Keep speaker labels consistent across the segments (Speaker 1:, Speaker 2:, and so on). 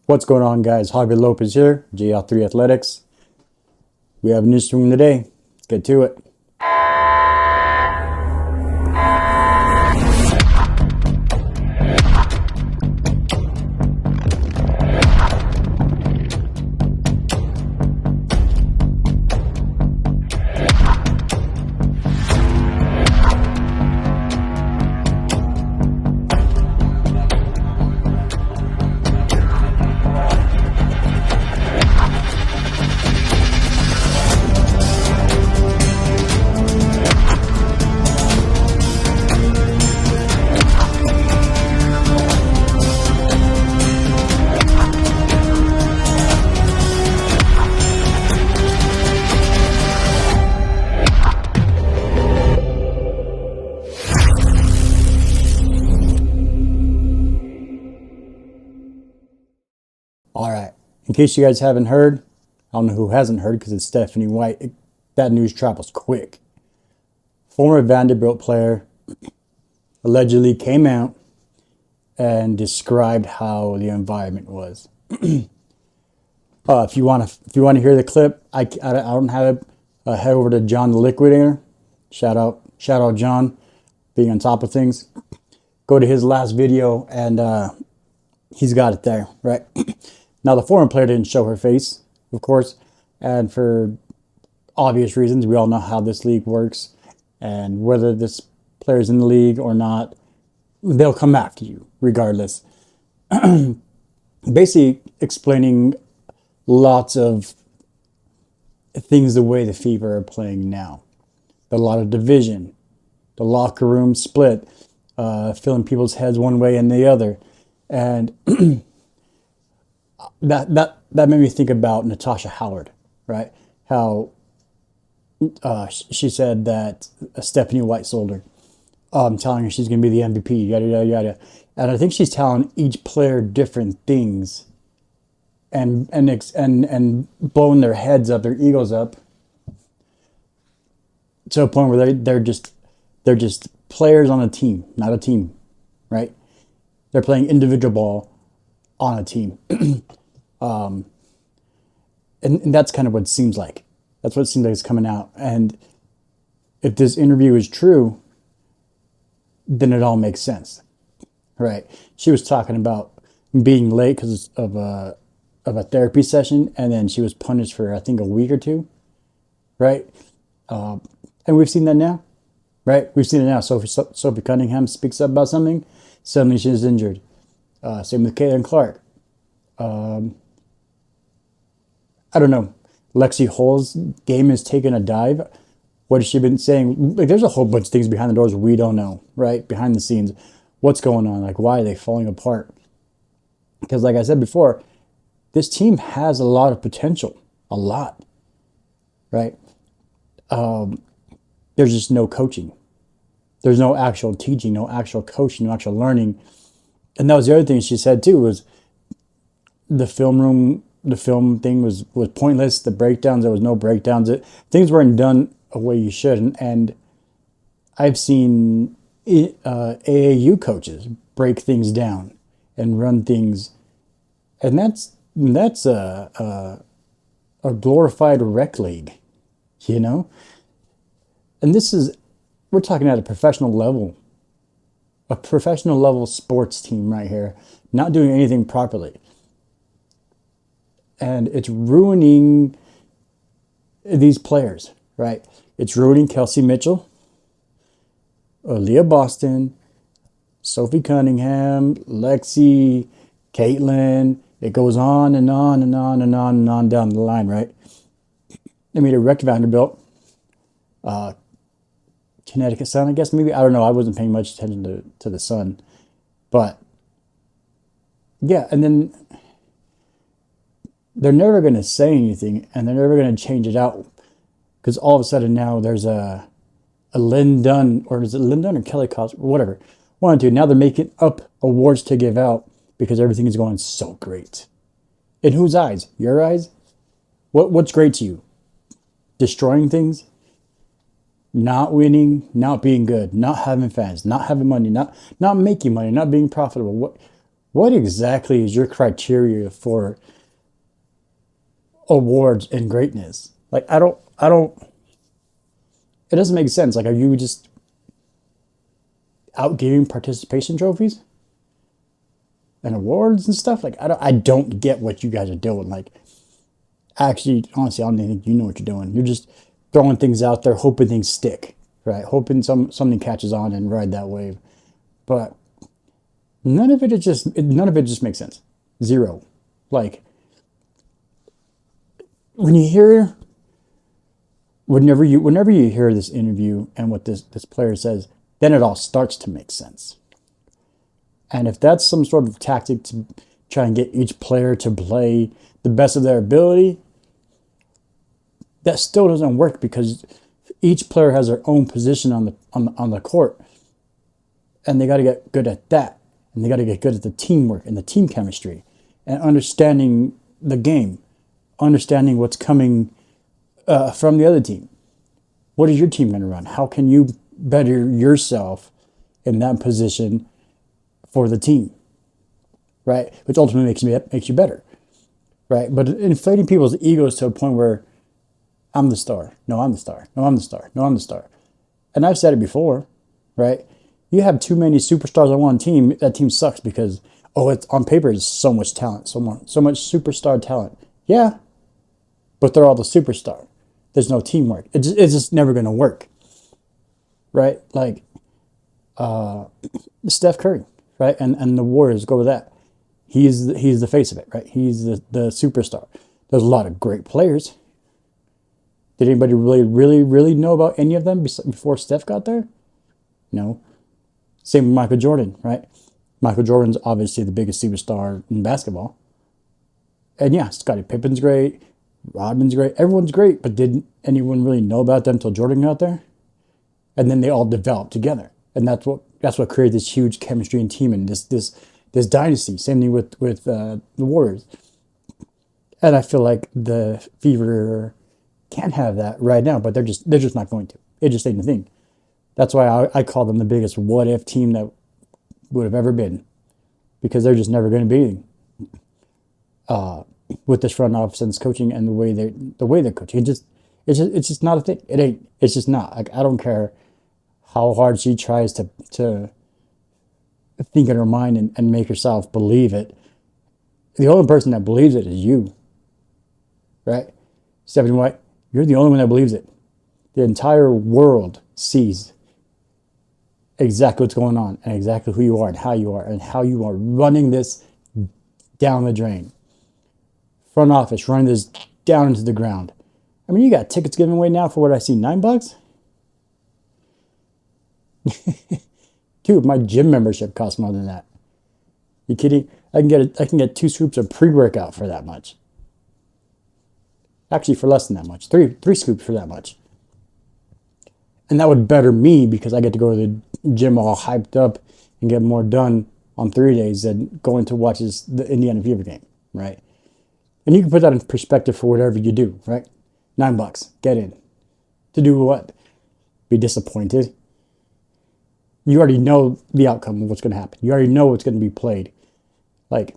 Speaker 1: What's going on, guys? Javier Lopez here, JL3 Athletics. We have a new stream today. Let's get to it. All right. In case you guys haven't heard, I don't know who hasn't heard because it's Stephanie White. That news travels quick. Former Vanderbilt player allegedly came out and described how the environment was. If you want to hear the clip, I don't have it. Head over to John the Liquidator. Shout out John, being on top of things. Go to his last video and he's got it there, right? Now, the foreign player didn't show her face, of course, and for obvious reasons, we all know how this league works, and whether this player's in the league or not, they'll come after you regardless. Basically explaining lots of things the way the Fever are playing now. A lot of division, the locker room split, filling people's heads one way and the other, and that made me think about Natasha Howard, right? How she said that Stephanie White sold her, telling her she's going to be the MVP, yada yada yada, and I think she's telling each player different things, and blowing their heads up, their egos up, to a point where they're just players on a team, not a team, right? They're playing individual ball on a team. And that's kind of what it seems like. That's what it seems like is coming out. And if this interview is true, then it all makes sense, right? She was talking about being late because of a therapy session, and then she was punished for, I think, a week or two, right? And we've seen that now, right? We've seen it now. Sophie Cunningham speaks up about something, suddenly she's injured. Same with Caitlin Clark. I don't know. Lexi Hull's game is taking a dive. What has she been saying? Like, there's a whole bunch of things behind the doors we don't know, right? Behind the scenes, what's going on? Like, why are they falling apart? Because, like I said before, this team has a lot of potential, a lot, right? There's just no coaching. There's no actual teaching, no actual coaching, no actual learning. And that was the other thing she said too, was the film thing was pointless. The breakdowns, there was no breakdowns. Things weren't done a way you should. And I've seen AAU coaches break things down and run things, and that's a glorified rec league, you know. And we're talking at a professional level sports team right here, not doing anything properly. And it's ruining these players, right? It's ruining Kelsey Mitchell, Aaliyah Boston, Sophie Cunningham, Lexi, Caitlin. It goes on and on and on and on and on down the line, right? I mean, Rick Vanderbilt, Connecticut Sun, I guess, maybe. I don't know. I wasn't paying much attention to the Sun. But, yeah, and then they're never going to say anything, and they're never going to change it out, because all of a sudden now there's a Lynn Dunn, or is it Lynn Dunn or Kelly Cosmo, whatever, one or two. Now they're making up awards to give out because everything is going so great. In whose eyes? Your eyes? What's great to you? Destroying things? Not winning, not being good, not having fans, not having money, not making money, not being profitable. what exactly is your criteria for awards and greatness? Like, I don't, it doesn't make sense. Like, are you just out giving participation trophies and awards and stuff? Like, I don't get what you guys are doing. Like, actually, honestly, I don't even think you know what you're doing. You're just throwing things out there, hoping things stick, right? Hoping something catches on and ride that wave. But none of it just makes sense. Zero. Like, when you hear whenever you hear this interview and what this player says, then it all starts to make sense. And if that's some sort of tactic to try and get each player to play the best of their ability, that still doesn't work, because each player has their own position on the court, and they got to get good at that, and they got to get good at the teamwork and the team chemistry, and understanding the game, understanding what's coming from the other team. What is your team going to run? How can you better yourself in that position for the team, right? Which ultimately makes you better, right? But inflating people's egos to a point where I'm the star. No, I'm the star. No, I'm the star. No, I'm the star. And I've said it before, right? You have too many superstars on one team, that team sucks, because, oh, it's on paper is so much talent, so much superstar talent. Yeah, but they're all the superstar. There's no teamwork. It's just never going to work, right? Like Steph Curry, right? And the Warriors go with that. He's the face of it, right? He's the superstar. There's a lot of great players. Did anybody really know about any of them before Steph got there? No. Same with Michael Jordan, right? Michael Jordan's obviously the biggest superstar in basketball. And yeah, Scottie Pippen's great. Rodman's great. Everyone's great, but didn't anyone really know about them until Jordan got there? And then they all developed together, and that's what created this huge chemistry and team and this dynasty. Same thing with the Warriors. And I feel like the Fever can't have that right now, but they're just not going to. It just ain't the thing. That's why I call them the biggest what if team that would have ever been, because they're just never going to be with this front office and this coaching and the way they're coaching. It's just not a thing. It ain't. It's just not. Like, I don't care how hard she tries to think in her mind and make herself believe it. The only person that believes it is you, right? Stephanie White, you're the only one that believes it. The entire world sees exactly what's going on and exactly who you are and how you are running this down the drain. Front office running this down into the ground. I mean, you got tickets given away now for what I see, $9? Dude, my gym membership costs more than that. You kidding? I can get 2 scoops of pre-workout for that much. Actually, for less than that much. Three scoops for that much. And that would better me, because I get to go to the gym all hyped up and get more done on 3 days than going to watch the Indiana Fever game, right? And you can put that in perspective for whatever you do, right? $9, get in. To do what? Be disappointed? You already know the outcome of what's going to happen. You already know what's going to be played. Like,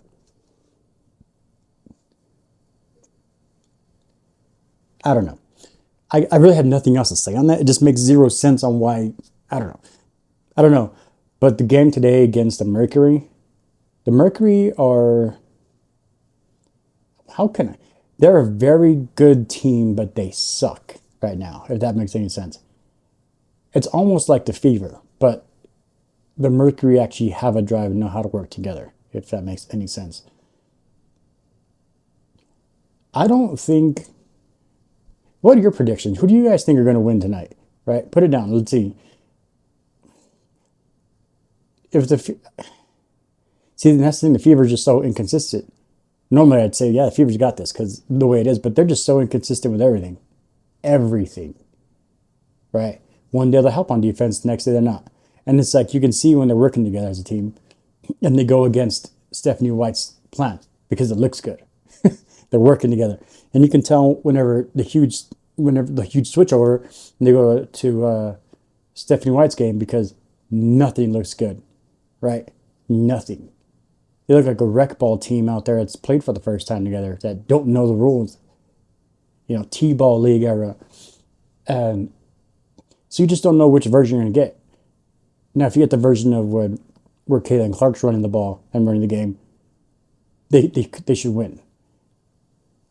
Speaker 1: I don't know. I really have nothing else to say on that. It just makes zero sense on why. I don't know. I don't know. But the game today against the Mercury are, how can I? They're a very good team, but they suck right now, if that makes any sense. It's almost like the Fever, but the Mercury actually have a drive and know how to work together, if that makes any sense. I don't think. What are your predictions? Who do you guys think are going to win tonight? Right? Put it down. Let's see. If the See, that's the thing. The Fever is just so inconsistent. Normally, I'd say, yeah, the Fever's got this because the way it is, but they're just so inconsistent with everything. Everything. Right? One day they'll help on defense, the next day they're not. And it's like you can see when they're working together as a team and they go against Stephanie White's plan because it looks good. They're working together. And you can tell whenever the huge switch over and they go to Stephanie White's game, because nothing looks good. Right? Nothing. They look like a rec ball team out there that's played for the first time together that don't know the rules. T-ball league era. And so you just don't know which version you're going to get. Now, if you get the version of where Caitlin Clark's running the ball and running the game, they should win.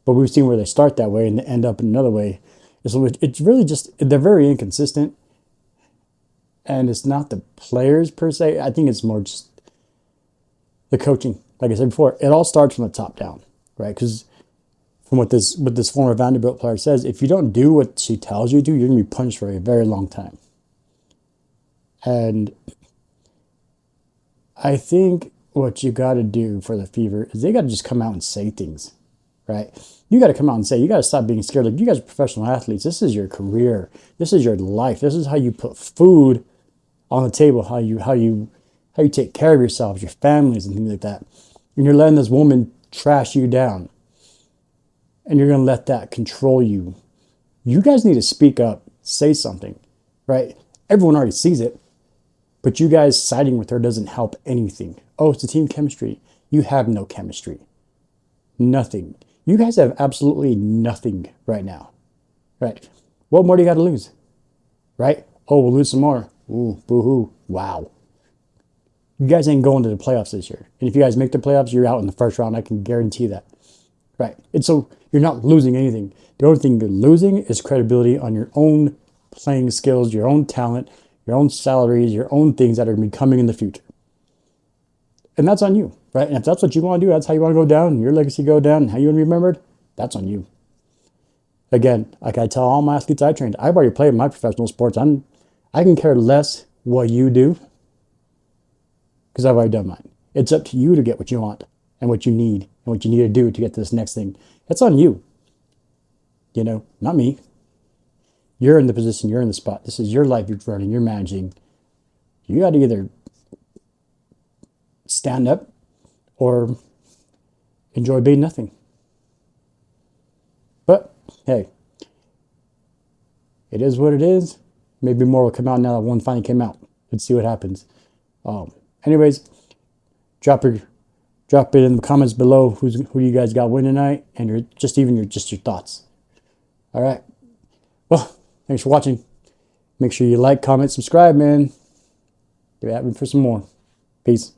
Speaker 1: But we've seen where they start that way and they end up in another way. So it's really just, they're very inconsistent. And it's not the players per se. I think it's more just the coaching. Like I said before, it all starts from the top down, right? Because from what this former Vanderbilt player says, if you don't do what she tells you to, you're going to be punished for a very long time. And I think what you got to do for the Fever is they got to just come out and say things, right? You got to come out and say, you got to stop being scared. Like, you guys are professional athletes. This is your career. This is your life. This is how you put food on the table, how you take care of yourselves, your families, and things like that. And you're letting this woman trash you down. And you're going to let that control you. You guys need to speak up, say something, right? Everyone already sees it. But you guys siding with her doesn't help anything. Oh, it's the team chemistry. You have no chemistry. Nothing. You guys have absolutely nothing right now. Right? What more do you got to lose? Right? Oh, we'll lose some more. Ooh, boo-hoo. Wow. You guys ain't going to the playoffs this year. And if you guys make the playoffs, you're out in the first round. I can guarantee that. Right? And so you're not losing anything. The only thing you're losing is credibility on your own playing skills, your own talent, your own salaries, your own things that are going to be coming in the future. And that's on you, right? And if that's what you want to do, that's how you want to go down, your legacy go down, and how you want to be remembered, that's on you. Again, like I tell all my athletes I trained, I've already played my professional sports. I can care less what you do because I've already done mine. It's up to you to get what you want and what you need and what you need to do to get to this next thing. It's on you, not me. You're in the position, you're in the spot. This is your life you're running, you're managing. You got to either stand up or enjoy being nothing. But, hey, it is what it is. Maybe more will come out now that one finally came out. Let's see what happens. Anyways, drop it in the comments below who you guys got winning tonight and your thoughts. All right. Well, thanks for watching. Make sure you like, comment, subscribe, man. Get at me for some more. Peace.